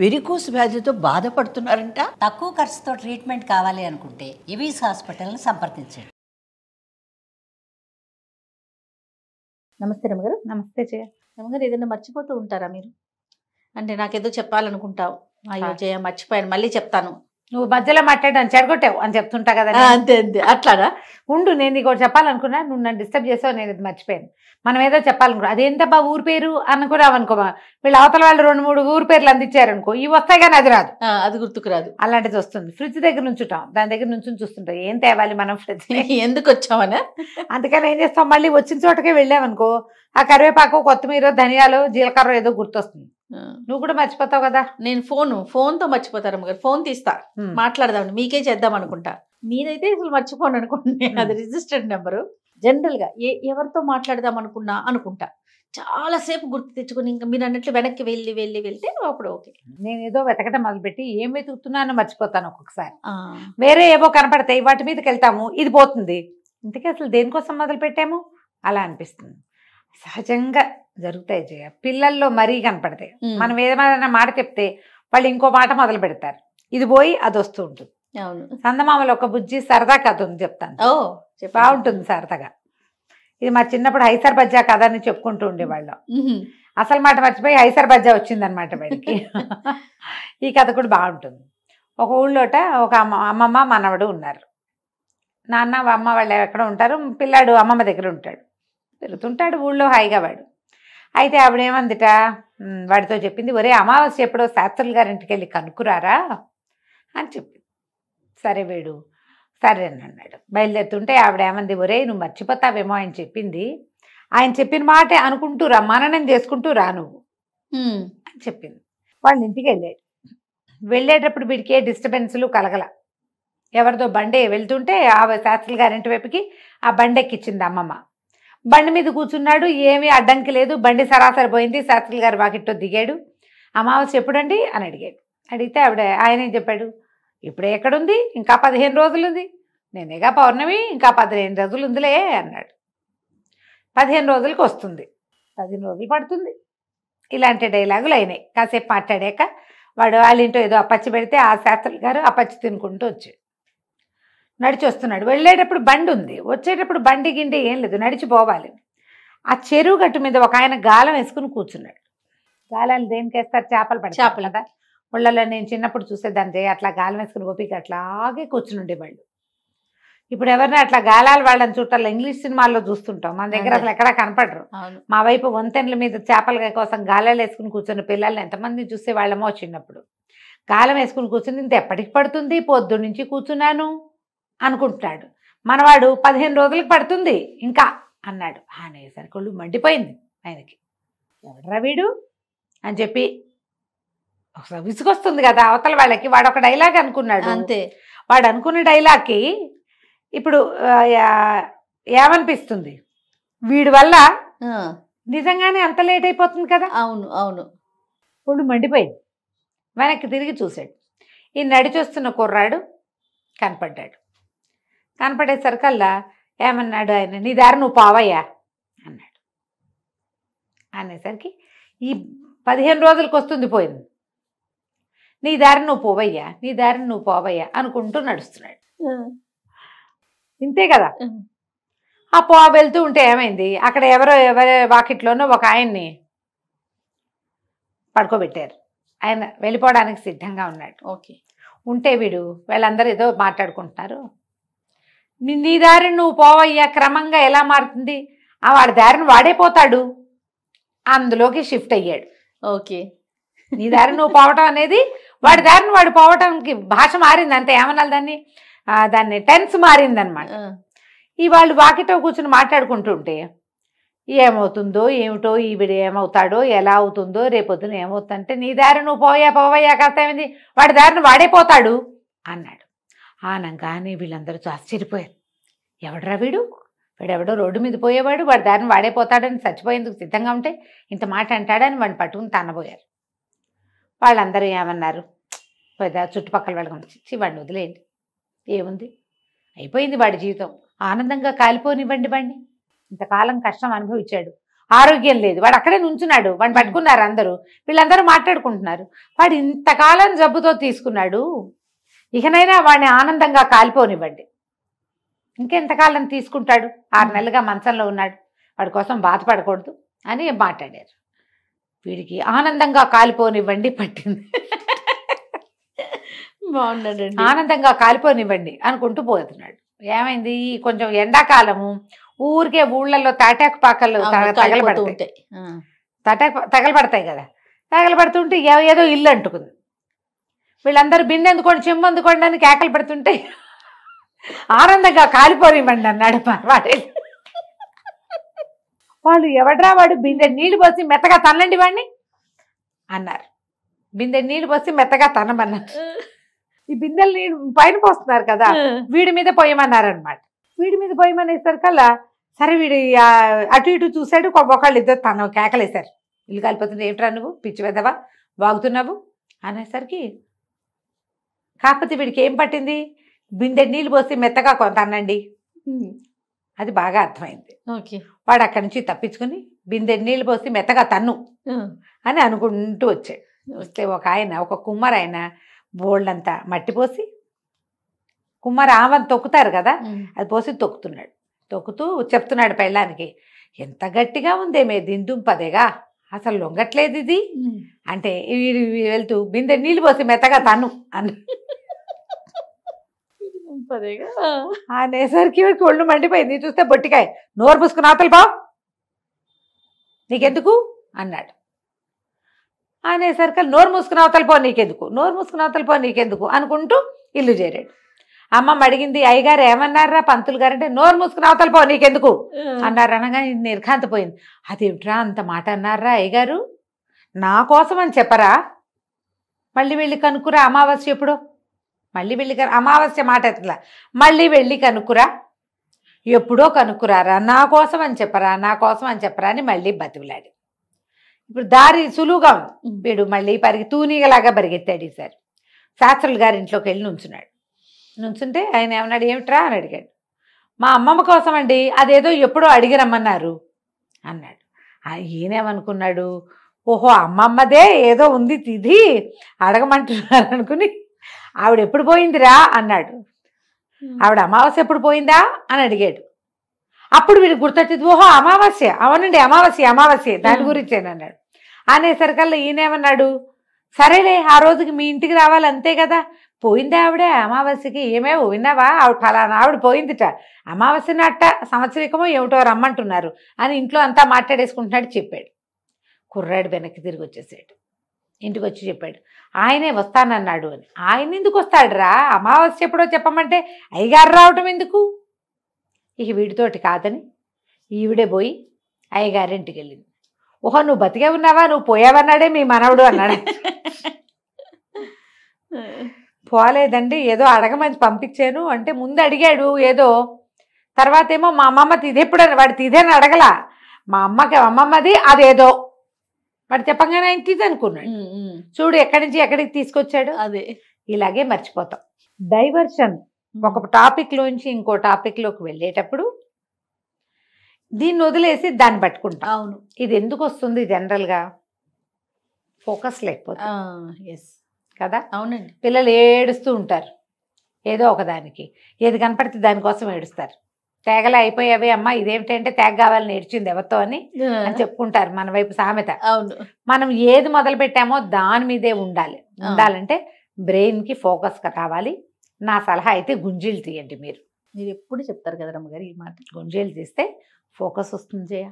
Varicose వ్యాధితో బాధపడుతున్నారంట. తక్కువ ఖర్చుతో ట్రీట్మెంట్ కావాలి అనుకుంటే ఎవిస్ హాస్పిటల్ని సంప్రదించండి. నమస్తే రమగారు. నమస్తే జయ. రమగారు, ఏదైనా మర్చిపోతూ ఉంటారా మీరు? అంటే నాకేదో చెప్పాలనుకుంటావు, అయ్యో జయ మర్చిపోయాను, మళ్ళీ చెప్తాను. నువ్వు మధ్యలో మాట్లాడని చెడగొట్టావు అని చెప్తుంటా కదా. అంతే అంతే, అట్లానా? ఉండు, నేను నీకు ఒకటి చెప్పాలనుకున్నా, నువ్వు నన్ను డిస్టర్బ్ చేసావు, నేను ఇది మర్చిపోయాను. మనం ఏదో చెప్పాలనుకో, అదేంటబ్బా ఊరు పేరు అనుకున్నావనుకో, వీళ్ళు అవతల వాళ్ళు 2-3 ఊరు పేర్లు అందించారనుకో, ఇవి వస్తాయి కానీ అది రాదు. అది గుర్తుకు రాదు. అలాంటిది వస్తుంది. ఫ్రిడ్జ్ దగ్గర నుంచుంటాం, దాని దగ్గర నుంచి చూస్తుంటాం, ఏం తేవాలి మనం ఫ్రిడ్జ్ ఎందుకు వచ్చామనా? అందుకని ఏం చేస్తాం, మళ్ళీ వచ్చిన చోటకే వెళ్ళామనుకో, ఆ కరివేపాకు, కొత్తిమీర, ధనియాలు, జీలకర్ర ఏదో గుర్తొస్తుంది. నువ్వు కూడా మర్చిపోతావు కదా. నేను ఫోన్తో మర్చిపోతారు అమ్మగారు. ఫోన్ తీస్తా, మాట్లాడదామండి, మీకే చేద్దాం అనుకుంటా. మీరైతే అసలు మర్చిపోను అనుకోండి, అది రిజిస్టర్డ్ నెంబరు. జనరల్గా ఎవరితో మాట్లాడదాం అనుకుంటా, చాలాసేపు గుర్తు తెచ్చుకొని ఇంకా మీరు అన్నట్లు వెనక్కి వెళ్తే అప్పుడు ఓకే. నేను ఏదో వెతకటం మొదలుపెట్టి ఏం వెతుకుతున్నానో మర్చిపోతాను ఒక్కొక్కసారి. వేరే ఏవో కనపడతాయి, వాటి మీదకి వెళ్తాము, ఇది పోతుంది. ఇంతకీ అసలు దేనికోసం మొదలు పెట్టాము అలా అనిపిస్తుంది. సహజంగా జరుగుతాయి జయ, పిల్లల్లో మరీ కనపడతాయి. మనం ఏదైనా మాట చెప్తే వాళ్ళు ఇంకో మాట మొదలు పెడతారు, ఇది పోయి అది వస్తూ ఉంటుంది. అవును, చందమామలో ఒక బుజ్జి సరదా కథ ఉంది, చెప్తాను. బాగుంటుంది సరదాగా. ఇది మా చిన్నప్పుడు హైసర్ బజ్జా కథ అని చెప్పుకుంటూ ఉండేవాళ్ళం. అసలు మాట మర్చిపోయి హైసర్ బజ్జా వచ్చిందనమాట వాడికి. ఈ కథ కూడా బాగుంటుంది. ఒక ఊళ్ళోట ఒక అమ్మమ్మ మనవడు ఉన్నారు. నాన్న అమ్మ వాళ్ళు ఎక్కడ ఉంటారు, పిల్లాడు అమ్మమ్మ దగ్గర ఉంటాడు, తిరుగుతుంటాడు ఊళ్ళో హాయిగా వాడు. అయితే ఆవిడేమందిట, వాడితో చెప్పింది, ఒరే అమావాస్య ఎప్పుడో శాస్త్రులు గారింటికి వెళ్ళి కనుక్కురారా అని చెప్పింది. సరే వీడు సరే అని అన్నాడు. బయలుదేరుతుంటే ఆవిడ ఏమంది, ఒరే నువ్వు మర్చిపోతావేమో ఆయన చెప్పింది, ఆయన చెప్పిన మాటే అనుకుంటూ రా, మననం చేసుకుంటూ రా నువ్వు అని చెప్పింది. వాళ్ళ ఇంటికి వెళ్ళేటప్పుడు వీడికి ఏ డిస్టర్బెన్స్లు కలగల. ఎవరితో బండి వెళ్తుంటే ఆ శాస్త్రులు గారింటి వైపుకి ఆ బండి ఎక్కిచ్చింది అమ్మమ్మ. బండి మీద కూర్చున్నాడు, ఏమీ అడ్డంకి లేదు, బండి సరాసరి పోయింది. శాస్త్రులు గారు వాకిట్లో దిగాడు. అమావాస్య ఎప్పుడండి అని అడిగాడు. అడిగితే ఆయన ఏం చెప్పాడు, ఇప్పుడే ఎక్కడుంది, ఇంకా 15 రోజులు ఉంది, నేనేగా పౌర్ణమి, ఇంకా 15 రోజులు ఉందిలే అన్నాడు. 15 రోజులకి వస్తుంది, 15 రోజులు పడుతుంది. ఇలాంటి డైలాగులు అయినాయి. కాసేపు మాట్లాడాక వాడు వాళ్ళ ఇంట్లో ఏదో అప్పచ్చి పెడితే ఆ శాస్త్రులు గారు అప్పచ్చి తినుకుంటూ వచ్చాడు. నడిచి వస్తున్నాడు. వెళ్ళేటప్పుడు బండి ఉంది, వచ్చేటప్పుడు బండి గిండి ఏం లేదు, నడిచిపోవాలి. ఆ చెరువు గట్టు మీద ఒక ఆయన గాలం వేసుకుని కూర్చున్నాడు. గాలాలు దేనికి వేస్తారు, చేపలు పడతారు కదా. ముళ్ళలో నేను చిన్నప్పుడు చూసేదాన్ని, అట్లా గాలం వేసుకుని గోపికి అట్లాగే కూర్చుని ఉండేవాళ్ళు. ఇప్పుడు ఎవరిని అట్లా గాలాలు వాళ్ళని చూడాలి, ఇంగ్లీష్ సినిమాల్లో చూస్తుంటాం, మన దగ్గర అసలు ఎక్కడా కనపడరు. మా వైపు వంతెనల మీద చేపల కోసం గాలాలు వేసుకుని కూర్చున్న పిల్లల్ని ఎంతమంది చూసేవాళ్ళమో చిన్నప్పుడు. గాలం వేసుకుని కూర్చుని ఇంత ఎప్పటికి పడుతుంది, పొద్దు నుంచి కూర్చున్నాను అనుకుంటున్నాడు. మనవాడు 15 రోజులకు పడుతుంది ఇంకా అన్నాడు. అనేసరికి ఒళ్ళు మండిపోయింది ఆయనకి. ఎవడరా వీడు అని చెప్పి ఒకసారి విసుగొస్తుంది కదా అవతల వాళ్ళకి. వాడు ఒక డైలాగ్ అనుకున్నాడు, అంతే. వాడు అనుకున్న డైలాగ్కి ఇప్పుడు ఏమనిపిస్తుంది, వీడి వల్ల నిజంగానే అంత లేట్ అయిపోతుంది కదా. అవును అవును, ఒళ్ళు మండిపోయింది. వెనక్కి తిరిగి చూశాడు. ఈ నడిచొస్తున్న కుర్రాడు కనపడ్డాడు. కనపడేసరికల్లా ఏమన్నాడు ఆయన, నీ దారి నువ్వు పోవయ్యా అన్నాడు. అనేసరికి ఈ 15 రోజులకు వస్తుంది పోయింది, నీ దారి నువ్వు పోవయ్యా, నీ దారిని నువ్వు పోవయ్యా అనుకుంటూ నడుస్తున్నాడు. ఇంతే కదా. ఆ వెళ్తూ ఉంటే ఏమైంది, అక్కడ ఎవరి వాకిట్లోనో ఒక ఆయన్ని పడుకోబెట్టారు. ఆయన వెళ్ళిపోవడానికి సిద్ధంగా ఉన్నాడు. ఓకే. ఉంటే వీళ్ళందరూ ఏదో మాట్లాడుకుంటున్నారు. నీ దారిని నువ్వు పోవయ్యా క్రమంగా ఎలా మారుతుంది, వాడి దారిని వాడే పోతాడు, అందులోకి షిఫ్ట్ అయ్యాడు. ఓకే. నీ దారిని నువ్వు పోవటం అనేది వాడి దారిని వాడు పోవటానికి భాష మారింది అంతే. ఏమనాలి దాన్ని టెన్స్ మారిందనమాట. ఈ వాళ్ళు వాకితో కూర్చుని మాట్లాడుకుంటుంటే ఏమవుతుందో ఏమిటో, ఈవిడ ఏమవుతాడో, ఎలా అవుతుందో, రేపొద్దున ఏమవుతుందంటే, నీ దారి నువ్వు పోవయ్యా కాస్త ఏమైంది, వాడి దారిని వాడైపోతాడు అన్నాడు. ఆనంగానే వీళ్ళందరూ ఆశ్చర్యపోయారు. ఎవడరా వీడెవడో రోడ్డు మీద పోయేవాడు, వాడి దారిని వాడైపోతాడని చచ్చిపోయేందుకు సిద్ధంగా ఉంటే ఇంత మాట అంటాడని వాడిని పట్టుకుని తన్నబోయారు. వాళ్ళందరూ ఏమన్నారు, చుట్టుపక్కల వాళ్ళకి వాడిని వదిలేయండి, ఏముంది, అయిపోయింది వాడి జీవితం, ఆనందంగా కాలిపోనివ్వండి, ఇంతకాలం కష్టం అనుభవించాడు, ఆరోగ్యం లేదు, వాడు అక్కడే నుంచున్నాడు, వాడిని పట్టుకున్నారు అందరూ, వీళ్ళందరూ మాట్లాడుకుంటున్నారు, వాడు ఇంతకాలం జబ్బుతో తీసుకున్నాడు, ఇకనైనా వాడిని ఆనందంగా కాలిపోనివ్వండి. ఇంకెంతకాలం తీసుకుంటాడు, 6 నెలలుగా మంచంలో ఉన్నాడు, వాడి కోసం బాధపడకూడదు అని మాట్లాడారు. వీడికి ఆనందంగా కాలిపోనివ్వండి పట్టింది. బాగున్నాడండి. ఆనందంగా కాలిపోనివ్వండి అనుకుంటూ పోతున్నాడు. ఏమైంది, కొంచెం ఎండాకాలము, ఊరికే ఊళ్ళల్లో తాటాకు పాకల్లో తగలబడతాయి, తగలబడతాయి కదా, తగలబడుతుంటే ఏదో ఇల్లు అంటుకుంది. వీళ్ళందరూ బిందె అందుకోండి, చెమ్ము అందుకోండి అని కేకలు పెడుతుంటే ఆనందంగా కాలిపోనివ్వండి అన్నాడు వాడే. వాళ్ళు ఎవడ్రా వాడు, బిందె నీళ్లు పోసి మెత్తగా తనండి వాడిని అన్నారు. బిందె నీళ్లు పోసి మెత్తగా తనమన్నారు. ఈ బిందెలు నీళ్ళు పైన పోస్తున్నారు కదా, వీడి మీద పోయమన్నారనమాట. వీడి మీద పోయమనేసరికల్లా సరే వీడు అటు ఇటు చూశాడు, ఒకళ్ళు ఇద్దరు తన కేకలేశారు, ఇల్లు కాలిపోతుంది, ఏమిట్రా నువ్వు పిచ్చి వెదవా వాగుతున్నావు అనేసరికి, కాకపోతే వీడికి ఏం పట్టింది, బిందె నీళ్ళు పోసి మెత్తగా తనండి, అది బాగా అర్థమైంది. వాడు అక్కడి నుంచి తప్పించుకుని బిందె నీళ్ళు పోసి మెత్తగా తన్ను అని అనుకుంటూ వచ్చాడు. వస్తే ఒక కుమ్మర ఆయన బోల్డంతా మట్టి పోసి, కుమ్మర ఆమెను తొక్కుతారు కదా, అది పోసి తొక్కుతున్నాడు. తొక్కుతూ చెప్తున్నాడు పెళ్ళానికి, ఎంత గట్టిగా ఉందేమే దిందుంపదేగా, అసలు లొంగట్లేదు ఇది అంటే, వెళ్తూ బిందె నీళ్ళు పోసి మెత్తగా తన్ను అని అనేసరికి వాడికి ఒళ్ళు మండిపోయింది. చూస్తే బొట్టికాయ, నోరు పూసుకుని అవతల బా నీకెందుకు అన్నాడు. అనేసరికి నోరు మూసుకుని అవతల పో నీకెందుకు, నోరు మూసుకుని అవతల పో నీకెందుకు అనుకుంటూ ఇల్లు చేరాడు. అమ్మమ్మ అడిగింది, అయ్యగారు ఏమన్నారా పంతులు గారు అంటే, నోరు మూసుకుని అవతల పో నీకెందుకు అన్నారు. అనగా నిర్ఘాంతపోయింది. అదేమిట్రా అంత మాట అన్నారా అయ్యగారు, నా కోసం అని చెప్పరా, మళ్ళీ వెళ్ళి కనుక్కురా అమావాస్య ఎప్పుడో, మళ్ళీ వెళ్ళి అమావాస్య మాట ఎట్లా, మళ్ళీ వెళ్ళి కనుక్కురా, ఎప్పుడో కనుక్కురారా, నా కోసం అని చెప్పరా, నా కోసం అని చెప్పరా అని మళ్ళీ బతిలాడు. ఇప్పుడు దారి సులువుగా ఉంది. వీడు మళ్ళీ తూనీగలాగా పరిగెత్తాడు. ఈసారి శాస్త్రులు గారి ఇంట్లోకి వెళ్ళి నుంచున్నాడు. నుంచుంటే ఆయన ఏమన్నాడు, ఏమిట్రా అని అడిగాడు. మా అమ్మమ్మ కోసం అండి, అదేదో ఎప్పుడో అడిగి రమ్మన్నారు అన్నాడు. ఈయనేమనుకున్నాడు, ఓహో అమ్మమ్మదే ఏదో ఉంది తిది అడగమంటున్నారు అనుకుని, ఆవిడ ఎప్పుడు పోయిందిరా అన్నాడు. ఆవిడ అమావాస్య ఎప్పుడు పోయిందా అని అడిగాడు. అప్పుడు వీడికి గుర్తొచ్చింది, ఓహో అమావాస్య, అవునండి అమావాస్య దాని గురించేనన్నాడు. అనేసరికల్లా ఈయనేమన్నాడు, సరేలే ఆ రోజుకి మీ ఇంటికి రావాలి అంతే కదా, పోయిందా ఆవిడే అమావాస్యకి, ఏమేవో విన్నావా, ఆవిడ ఫలానా ఆవిడ పోయిందిట, అమావాస్య నాట సంవత్సరికమో ఏమిటో రమ్మంటున్నారు అని ఇంట్లో అంతా మాట్లాడేసుకుంటున్నాడు చెప్పాడు. కుర్రాడు వెనక్కి తిరిగి వచ్చేసాడు. ఇంటికి వచ్చి చెప్పాడు, ఆయనే వస్తానన్నాడు అని. ఆయన ఎందుకు వస్తాడురా, అమావాస్య ఎప్పుడో చెప్పమంటే అయ్యగారు రావటం ఎందుకు. ఇక వీడితోటి కాదని ఈవిడే పోయి అయ్యగారింటికి వెళ్ళింది. ఓహో నువ్వు బతికే ఉన్నావా, నువ్వు పోయావన్నాడే మీ మనవడు అన్నాడు. పోలేదండి, ఏదో అడగమని పంపించాను అంటే, ముందు అడిగాడు ఏదో, తర్వాత ఏమో మా అమ్మమ్మ తిదెప్పుడు వాడు తిదేని అడగలా, మా అమ్మమ్మది అదేదో వాడు చెప్పంగానే ఆయన తిది అనుకున్నాడు. చూడు ఎక్కడి నుంచి ఎక్కడికి తీసుకొచ్చాడు. అదే ఇలాగే మర్చిపోతాం. డైవర్షన్ ఒక టాపిక్ లోంచి ఇంకో టాపిక్ లోకి వెళ్ళేటప్పుడు దీన్ని వదిలేసి దాన్ని పట్టుకుంటాం. అవును, ఇది ఎందుకు వస్తుంది, జనరల్ గా ఫోకస్ లేకపోతే కదా. అవునండి, పిల్లలు ఏడుస్తూ ఉంటారు ఏదో ఒకదానికి, ఏది కనపడితే దానికోసం ఏడుస్తారు. తేగలే అయిపోయావే అమ్మ, ఇదేమిటంటే తేగ కావాలని ఏడ్చింది ఎవరితో అని చెప్పుకుంటారు మన వైపు సామెత. అవును, మనం ఏది మొదలు పెట్టామో దాని మీదే ఉండాలంటే బ్రెయిన్ కి ఫోకస్ కావాలి. నా సలహా అయితే గుంజీలు తీయండి. మీరు ఎప్పుడు చెప్తారు కదా రమ్మగారు ఈ మాట, గుంజీలు తీస్తే ఫోకస్ వస్తుంది జయ.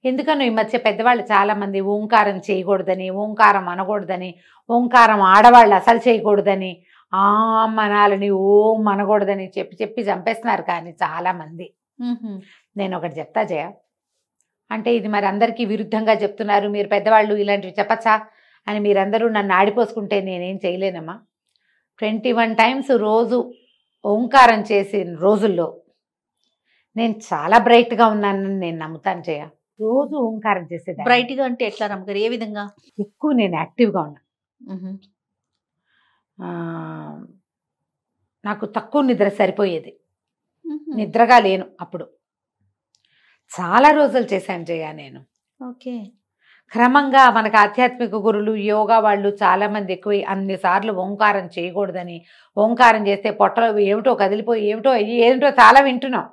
ఎందుకనో ఈ మధ్య పెద్దవాళ్ళు చాలా మంది ఓంకారం చేయకూడదని, ఓంకారం అనకూడదని, ఓంకారం ఆడవాళ్ళు అసలు చేయకూడదని, మనాలని ఓం అనకూడదని చెప్పి చెప్పి చంపేస్తున్నారు. కానీ చాలా మంది, నేను ఒకటి చెప్తా జయ, అంటే ఇది మరి అందరికీ విరుద్ధంగా చెప్తున్నారు, మీరు పెద్దవాళ్ళు ఇలాంటివి చెప్పచ్చా అని మీరందరూ నన్ను ఆడిపోసుకుంటే నేనేం చేయలేనమ్మా. 21 టైమ్స్ రోజు ఓంకారం చేసిన రోజుల్లో నేను చాలా బ్రైట్గా ఉన్నానని నేను నమ్ముతాను జయ. రోజు ఓంకారం చేసేది. బ్రైట్గా అంటే ఎట్లా రమ్మగారు, ఏ విధంగా? ఎక్కువ నేను యాక్టివ్గా ఉన్నా, నాకు తక్కువ నిద్ర సరిపోయేది, నిద్రగా లేను అప్పుడు. చాలా రోజులు చేశాను జయ నేను. ఓకే. క్రమంగా మనకు ఆధ్యాత్మిక గురులు యోగా వాళ్ళు చాలామంది ఎక్కువ అన్నిసార్లు ఓంకారం చేయకూడదని, ఓంకారం చేస్తే పొట్టలో ఏమిటో కదిలిపోయి ఏమిటో అయ్యి ఏమిటో చాలా వింటున్నాం.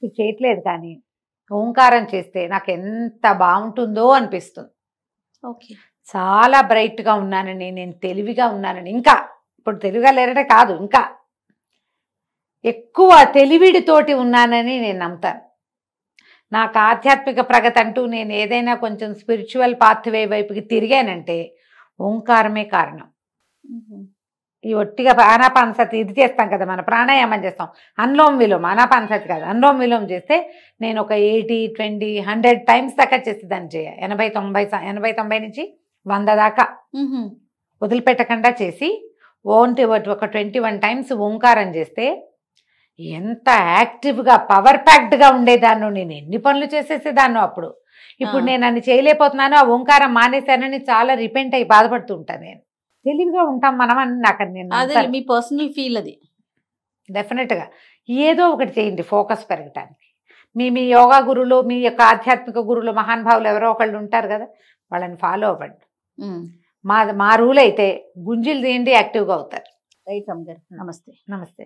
ఇది చేయట్లేదు, కానీ ఓంకారం చేస్తే నాకు ఎంత బాగుంటుందో అనిపిస్తుంది. ఓకే. చాలా బ్రైట్గా ఉన్నానని, నేను తెలివిగా ఉన్నానని, ఇంకా ఇప్పుడు తెలివిగా లేరటే కాదు, ఇంకా ఎక్కువ తెలివిడితోటి ఉన్నానని నేను నమ్ముతాను. నాకు ఆధ్యాత్మిక ప్రగతి అంటూ నేను ఏదైనా కొంచెం స్పిరిచువల్ పాత్వే వైపుకి తిరిగానంటే ఓంకారమే కారణం. ఈ ఒట్టిగా ఆనాపానసతి ఇది చేస్తాం కదా, మన ప్రాణాయామం చేస్తాం, అనులోమ విలోమ, ఆనాపానసతి కాదు, అనులోమ విలోమ చేస్తే నేను ఒక 80, 20, 100 టైమ్స్ దాకా చేసేదాన్ని చేయ. 80, 90 నుంచి 100 దాకా వదిలిపెట్టకుండా చేసి ఒక 21 టైమ్స్ ఓంకారం చేస్తే ఎంత యాక్టివ్గా పవర్ ప్యాక్డ్గా ఉండేదాన్ని. నేను ఎన్ని పనులు చేసేసేదాన్ని అప్పుడు. ఇప్పుడు నేను అన్ని చేయలేకపోతున్నాను, ఆ ఓంకారం మానేశానని చాలా రిపెంట్ అయ్యి బాధపడుతూ ఉంటాను. నేను తెలివిగా ఉంటాం మనం అని నాకు నేను మీ పర్సనల్ ఫీల్ అది. డెఫినెట్గా ఏదో ఒకటి చేయండి ఫోకస్ పెరగటానికి. మీ యోగా గురువులు, మీ యొక్క ఆధ్యాత్మిక గురువులు, మహానుభావులు ఎవరో ఒకళ్ళు ఉంటారు కదా, వాళ్ళని ఫాలో అవ్వండి. మా రూల్ అయితే గుంజీలు తీయండి, యాక్టివ్గా అవుతారు. రైట్ అమ్మగారు. నమస్తే. నమస్తే.